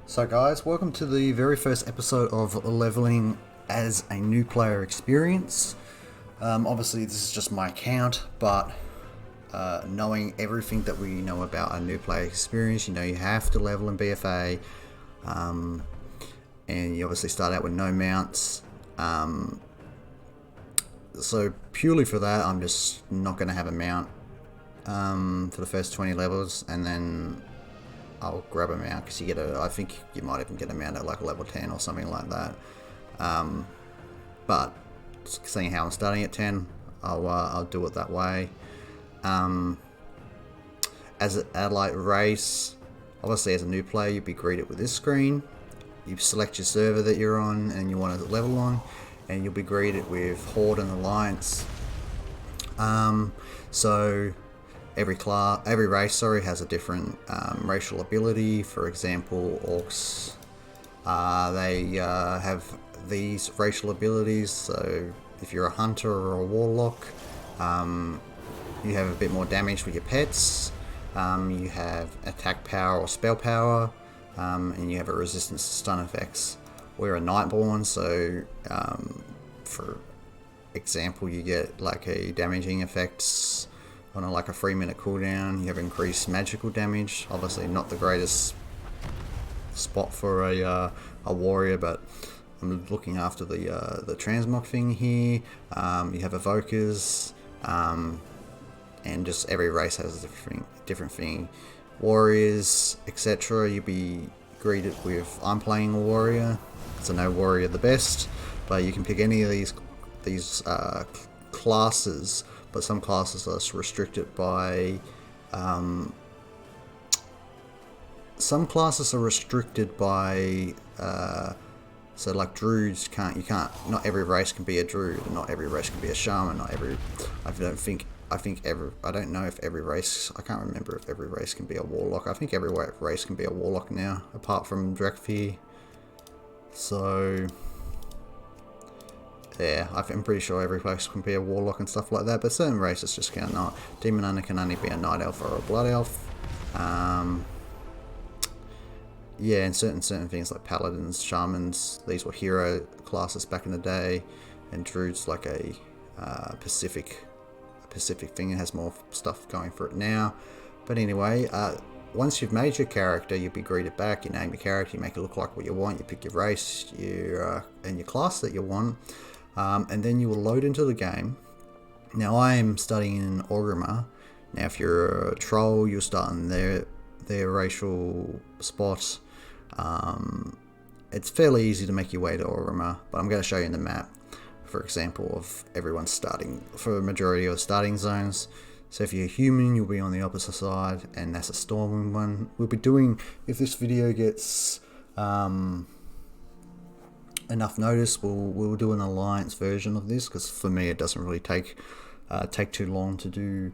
So guys, welcome to the very first episode of Leveling as a New Player Experience. Obviously this is just my account, but knowing everything that we know about a new player experience, you know you have to level in BFA, and you obviously start out with no mounts. So purely for that, I'm just not going to have a mount for the first 20 levels, and then I'll grab a mount because you get I think you might even get a mount at like level 10 or something like that. But seeing how I'm starting at 10, I'll do it that way. As an allied race, obviously as a new player, you'd be greeted with this screen. You select your server that you're on and you want to level on, and you'll be greeted with Horde and Alliance. So every race, has a different racial ability. For example, orcs, they have these racial abilities. So if you're a hunter or a warlock, you have a bit more damage with your pets. You have attack power or spell power, and you have a resistance to stun effects. We're a Nightborn, so for example, you get like a damaging effects on a 3-minute cooldown. You have increased magical damage. Obviously not the greatest spot for a warrior, but I'm looking after the transmog thing here. You have evokers, and just every race has a different thing. Warriors, etc. You'll be greeted with, I'm playing a warrior, so no warrior the best, but you can pick any of these classes, but some classes are restricted by so like druids not every race can be a druid, not every race can be a shaman, I don't know if every race, I can't remember if every race can be a warlock. I think every race can be a warlock now, apart from Drakthir. So yeah, I'm pretty sure every race can be a warlock and stuff like that, but certain races just cannot. Demon Hunter can only be a night elf or a blood elf. Yeah, and certain things like paladins, shamans, these were hero classes back in the day, and druids like a Pacific thing. It has more stuff going for it now. But anyway, once you've made your character, you'll be greeted back. You name your character, you make it look like what you want, you pick your race, and your class that you want, and then you will load into the game. Now I am studying in Orgrimmar. Now if you're a troll, you'll start in their racial spot. It's fairly easy to make your way to Orgrimmar, but I'm going to show you in the map, for example, of everyone starting for a majority of starting zones. So if you're human, you'll be on the opposite side, and that's a Stormwind one. We'll be doing, if this video gets enough notice, we'll do an alliance version of this, because for me it doesn't really take too long to do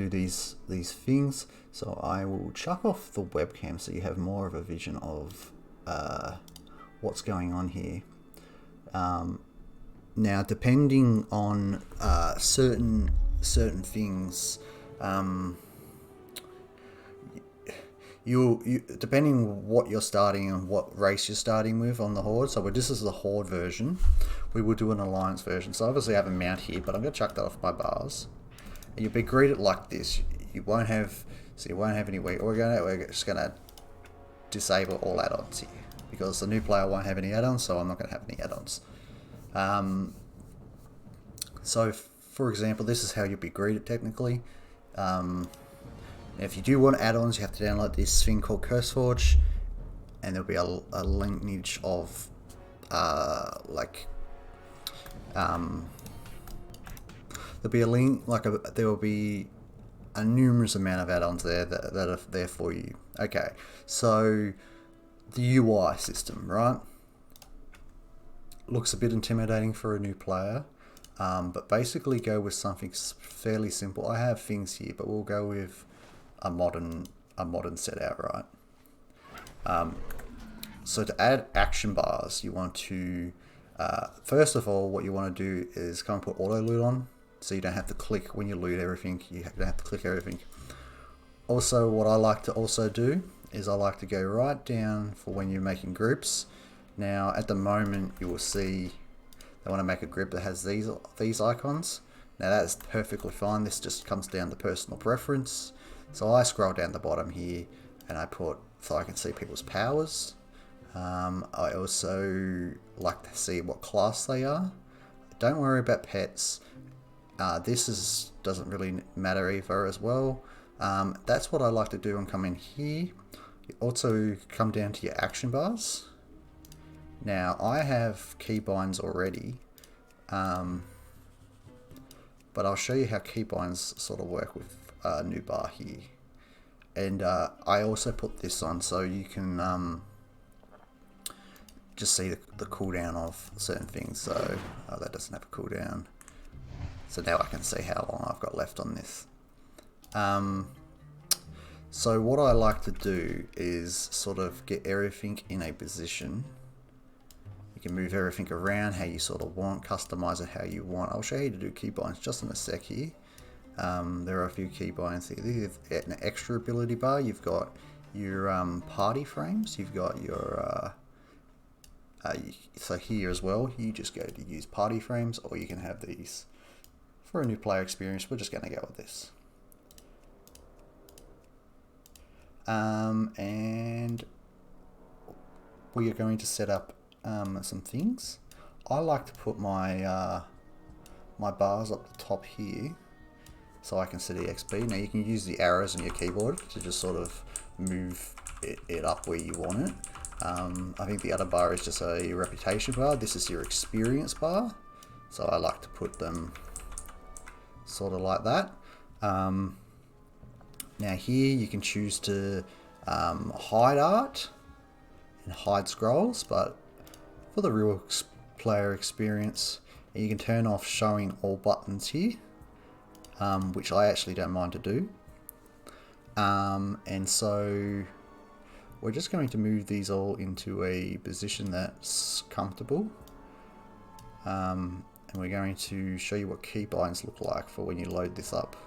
these things. So I will chuck off the webcam so you have more of a vision of what's going on here. Now, depending on certain things, you depending what you're starting and what race you're starting with on the Horde. So this is the Horde version. We will do an Alliance version. So obviously I have a mount here, but I'm going to chuck that off my bars. And you'll be greeted like this. You won't have any weight. We're just going to disable all add-ons here, because the new player won't have any add-ons, so I'm not going to have any add-ons. So for example, this is how you'll be greeted technically. If you do want add-ons, you have to download this thing called CurseForge, and there'll be a linkage of there will be a numerous amount of add-ons there that are there for you. Okay, so the UI system, right, looks a bit intimidating for a new player, but basically go with something fairly simple. I have things here, but we'll go with a modern set out, right? So to add action bars, you want to first of all, what you want to do is come and put auto loot on, so you don't have to click when you loot everything. You don't have to click everything. Also, what I like to also do is I like to go right down for when you're making groups. Now at the moment you will see they want to make a group that has these icons. Now that's perfectly fine. This just comes down to personal preference. So I scroll down the bottom here and I put so I can see people's powers. I also like to see what class they are. Don't worry about pets. This doesn't really matter either as well. That's what I like to do and come in here. You also come down to your action bars. Now I have keybinds already, but I'll show you how keybinds sort of work with a new bar here. And I also put this on so you can just see the cooldown of certain things. So that doesn't have a cooldown. So now I can see how long I've got left on this. So what I like to do is sort of get everything in a position. You can move everything around how you sort of want, customize it how you want. I'll show you how to do keybinds just in a sec here. There are a few keybinds here. This is an extra ability bar. You've got your party frames. You've got your so here as well, you just go to use party frames, or you can have these. For a new player experience, we're just going to go with this. And we are going to set up some things. I like to put my my bars up the top here so I can see the XP. Now you can use the arrows on your keyboard to just sort of move it up where you want it. I think the other bar is just a reputation bar. This is your experience bar. So I like to put them sort of like that. Now here you can choose to hide art and hide scrolls, but for the real player experience, you can turn off showing all buttons here, which I actually don't mind to do. And so we're just going to move these all into a position that's comfortable. And we're going to show you what keybinds look like for when you load this up.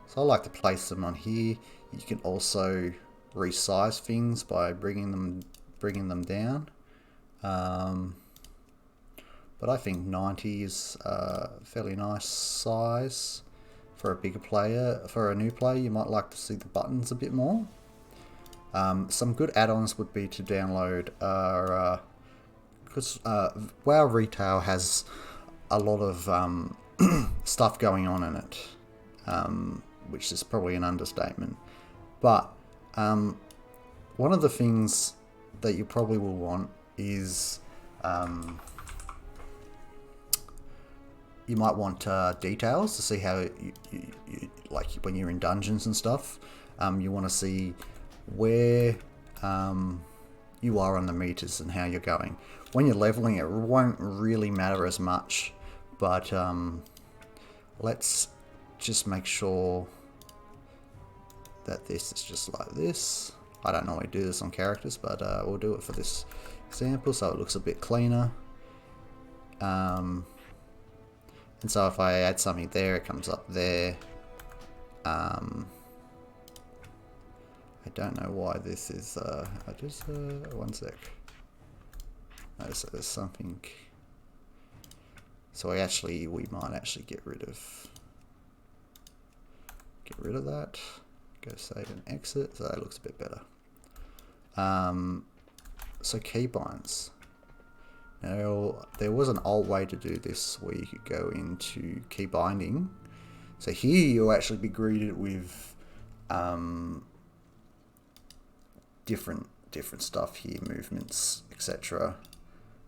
So I like to place them on here. You can also resize things by bringing them down. But I think 90 is a fairly nice size for a bigger player. For a new player, you might like to see the buttons a bit more. Some good add-ons would be to download because WoW Retail has a lot of stuff going on in it, which is probably an understatement. But one of the things that you probably will want is you might want details to see how you like when you're in dungeons and stuff. You want to see where you are on the meters and how you're going. When you're leveling, it won't really matter as much, but let's just make sure that this is just like this. I don't normally do this on characters, but we'll do it for this example so it looks a bit cleaner. And so if I add something there, it comes up there. I don't know why this is, I just, one sec. Notice that there's something. So we might actually get rid of that. Go save and exit, so that looks a bit better. So keybinds. Now, there was an old way to do this where you could go into keybinding. So here you'll actually be greeted with different stuff here, movements, etc.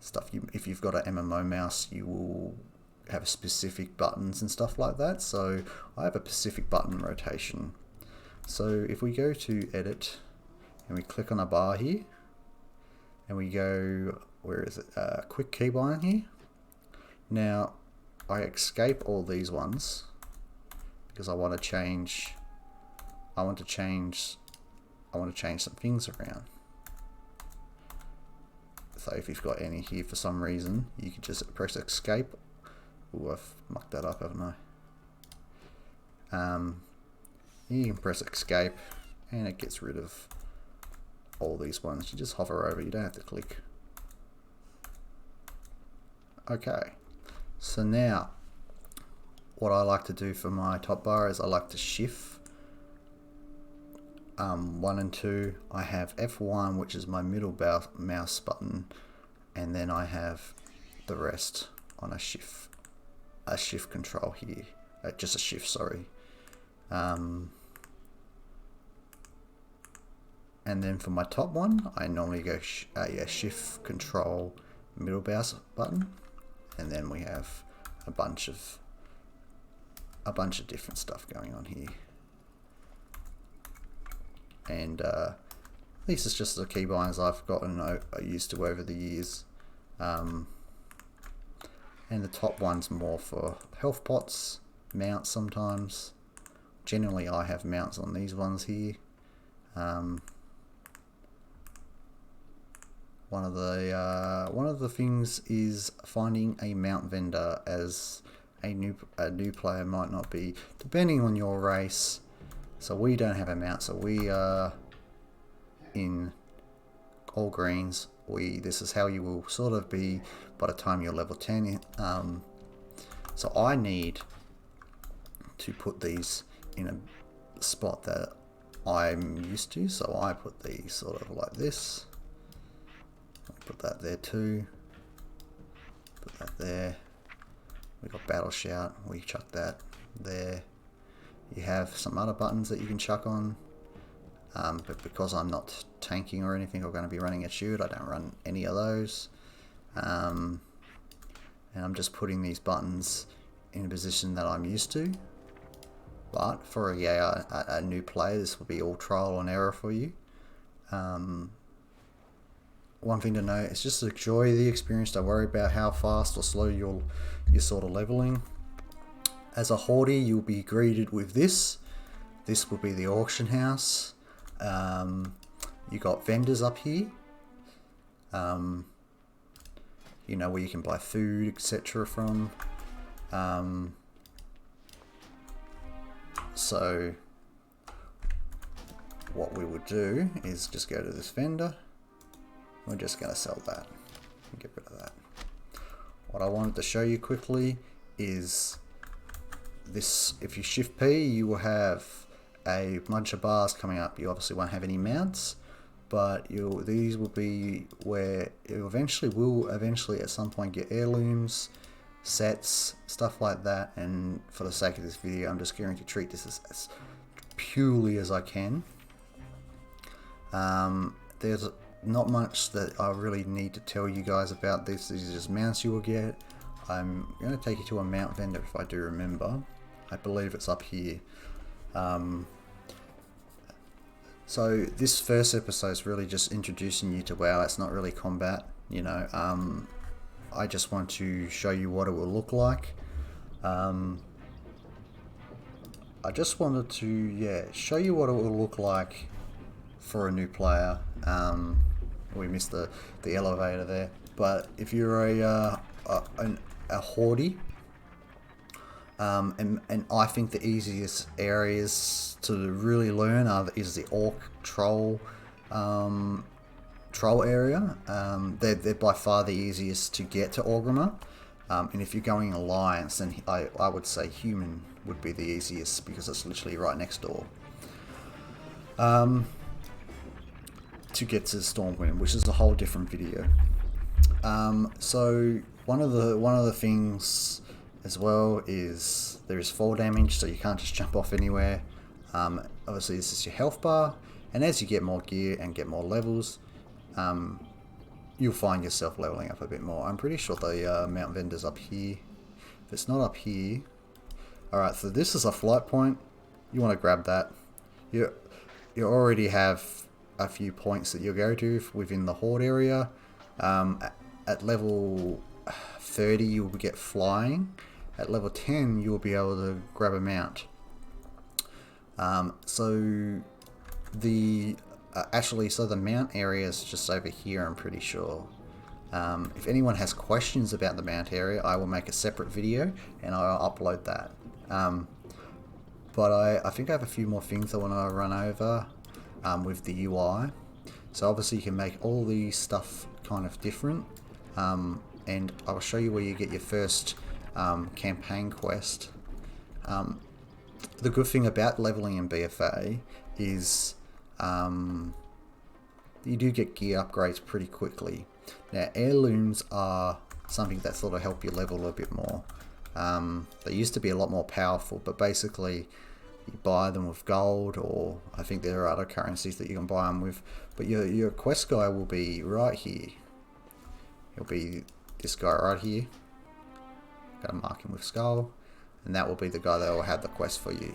Stuff if you've got an MMO mouse, you will have specific buttons and stuff like that. So I have a specific button rotation. So if we go to edit and we click on a bar here and we go, where is it? Quick keybind here. Now I escape all these ones because I want to change some things around. So if you've got any here for some reason, you can just press escape. Ooh, I've mucked that up, haven't I? You can press escape and it gets rid of all these ones. You just hover over, you don't have to click. Okay, so now what I like to do for my top bar is I like to shift 1 and 2. I have F1, which is my middle mouse button, and then I have the rest on a shift control here. Just a shift, sorry. And then for my top one, I normally go shift control middle mouse button, and then we have a bunch of different stuff going on here. And this is just the keybinds I've gotten used to over the years. And the top one's more for health pots, mounts sometimes. Generally I have mounts on these ones here. One of the things is finding a mount vendor, as a new player might not be, depending on your race. So we don't have a mount, so we are in all greens. This is how you will sort of be by the time you're level 10. So I need to put these in a spot that I'm used to, so I put these sort of like this. Put that there too. Put that there. We got battle shout. We chuck that there. You have some other buttons that you can chuck on, but because I'm not tanking or anything, or going to be running a shoot, I don't run any of those. And I'm just putting these buttons in a position that I'm used to. But for a new player, this will be all trial and error for you. One thing to note is just enjoy the experience. Don't worry about how fast or slow you're sort of leveling. As a hoardie, you'll be greeted with this. This will be the auction house. You got vendors up here. You know, where you can buy food, etc. from. So what we would do is just go to this vendor. We're just going to sell that and get rid of that. What I wanted to show you quickly is this. If you shift P, you will have a bunch of bars coming up. You obviously won't have any mounts, but these will be where you eventually at some point get heirlooms, sets, stuff like that. And for the sake of this video, I'm just going to treat this as purely as I can. There's not much that I really need to tell you guys about this. These are just mounts you will get. I'm going to take you to a mount vendor if I do remember. I believe it's up here. So this first episode is really just introducing you to WoW. It's not really combat, you know. I just want to show you what it will look like. I just wanted to show you what it will look like for a new player. We missed the elevator there, but if you're a hoardie, and I think the easiest areas to really learn is the orc troll area. They're by far the easiest to get to Orgrimmar, and if you're going alliance, then I would say human would be the easiest because it's literally right next door. To get to Stormwind, which is a whole different video. So one of the things as well is there is fall damage, so you can't just jump off anywhere. Obviously this is your health bar, and as you get more gear and get more levels, you'll find yourself leveling up a bit more. I'm pretty sure the mount vendor's up here. If it's not up here, alright, so this is a flight point. You want to grab that. You already have a few points that you'll go to within the horde area. At level 30 you'll get flying. At level 10 you'll be able to grab a mount. So the mount area is just over here, I'm pretty sure. If anyone has questions about the mount area, I will make a separate video and I'll upload that. But I think I have a few more things I want to run over with the UI. So obviously you can make all these stuff kind of different, and I'll show you where you get your first campaign quest. The good thing about leveling in BFA is you do get gear upgrades pretty quickly. Now heirlooms are something that sort of help you level a bit more. They used to be a lot more powerful, but basically you buy them with gold, or I think there are other currencies that you can buy them with. But your quest guy will be right here. He'll be this guy right here. Gotta mark him with skull, and that will be the guy that will have the quest for you.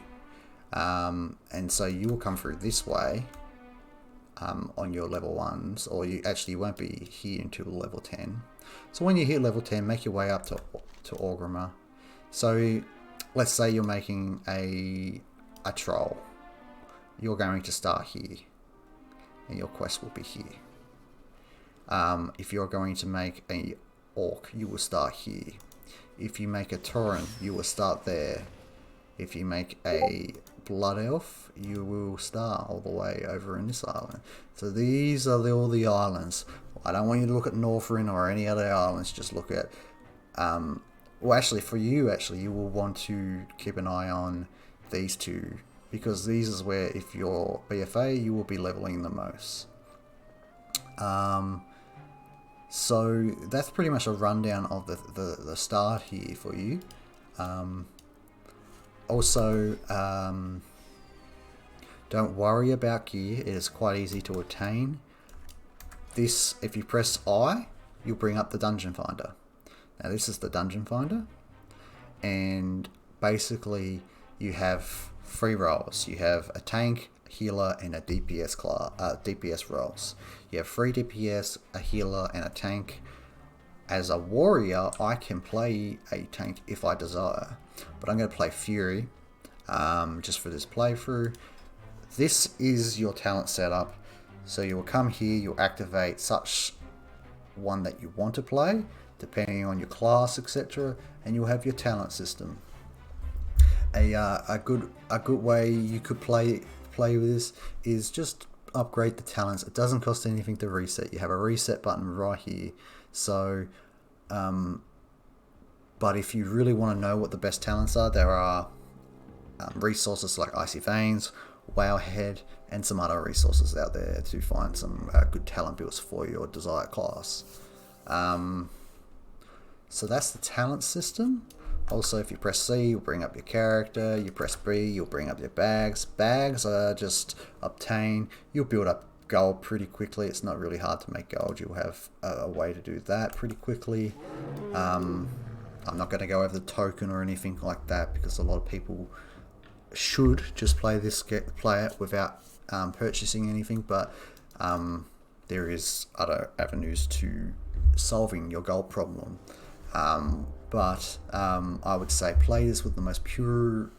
And so you will come through this way on your level 1s, or you won't be here until level 10. So when you hit level 10, make your way up to Orgrimmar. So let's say you're making a troll. You're going to start here, and your quest will be here. If you're going to make a orc, you will start here. If you make a tauren, you will start there. If you make a blood elf, you will start all the way over in this island. So these are all the islands. I don't want you to look at Northrend or any other islands. Just look at well, actually, for you, you will want to keep an eye on these two, because these is where, if you're BFA, you will be leveling the most. So that's pretty much a rundown of the start here for you. Also, don't worry about gear. It is quite easy to attain. This, if you press I, you'll bring up the dungeon finder. Now this is the dungeon finder, and basically you have 3 roles. You have a tank, healer, and a DPS DPS roles. You have 3 DPS, a healer, and a tank. As a warrior, I can play a tank if I desire, but I'm going to play Fury just for this playthrough. This is your talent setup. So you will come here, you'll activate such one that you want to play, depending on your class, etc., and you'll have your talent system. A good way you could play with this is just upgrade the talents. It doesn't cost anything to reset. You have a reset button right here. So, but if you really want to know what the best talents are, there are resources like Icy Veins, Wowhead, and some other resources out there to find some good talent builds for your desired class. So that's the talent system. Also, if you press C, you'll bring up your character. You press B, you'll bring up your bags. Bags are just obtain. You'll build up gold pretty quickly. It's not really hard to make gold. You'll have a way to do that pretty quickly. I'm not going to go over the token or anything like that, because a lot of people should just play it without purchasing anything, but there is other avenues to solving your gold problem. But I would say play this with the most pure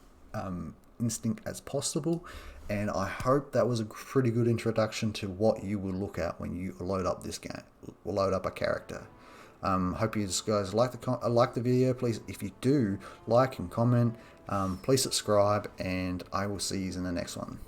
instinct as possible, and I hope that was a pretty good introduction to what you will look at when you load up this game, load up a character. Hope you guys like the video. Please, if you do, like and comment. Please subscribe, and I will see you in the next one.